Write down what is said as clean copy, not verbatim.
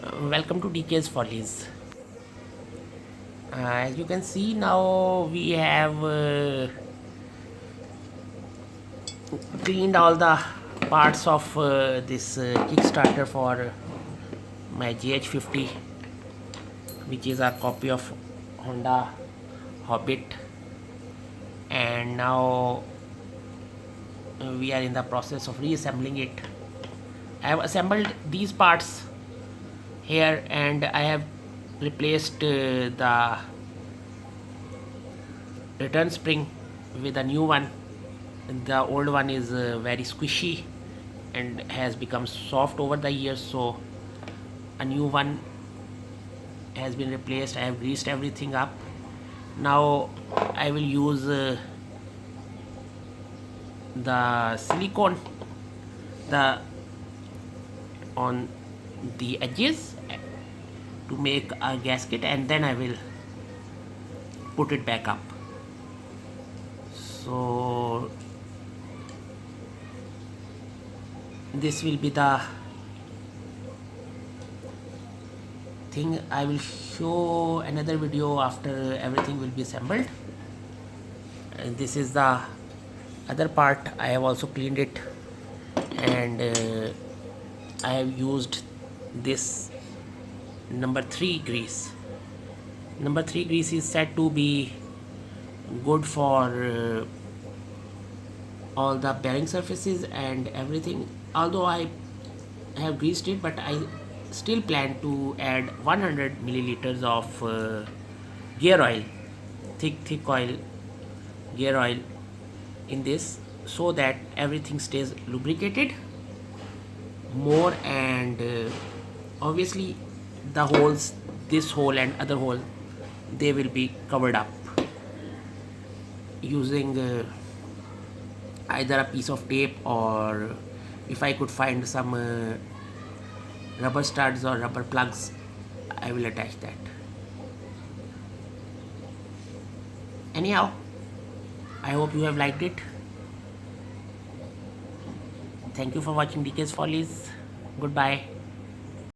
Welcome to DK's Follies. As you can see now, we have cleaned all the parts of this Kickstarter for my jh50, which is a copy of Honda Hobbit, and now we are in the process of reassembling it. I have assembled these parts here, and I have replaced the return spring with a new one. The old one is very squishy and has become soft over the years, so a new one has been replaced. I have greased everything up. Now I will use the silicone the on the edges to make a gasket, and then I will put it back up. So this will be the thing. I will show another video after everything will be assembled. And this is the other part. I have also cleaned it, and I have used this number 3 grease. Number 3 grease is said to be good for all the bearing surfaces and everything. Although I have greased it, but I still plan to add 100 milliliters of gear oil, thick oil, gear oil in this, so that everything stays lubricated more, and obviously the holes, this hole and other hole, they will be covered up using either a piece of tape, or if I could find some rubber studs or rubber plugs, I will attach that. Anyhow, I hope you have liked it. Thank you for watching DK's Follies. Goodbye.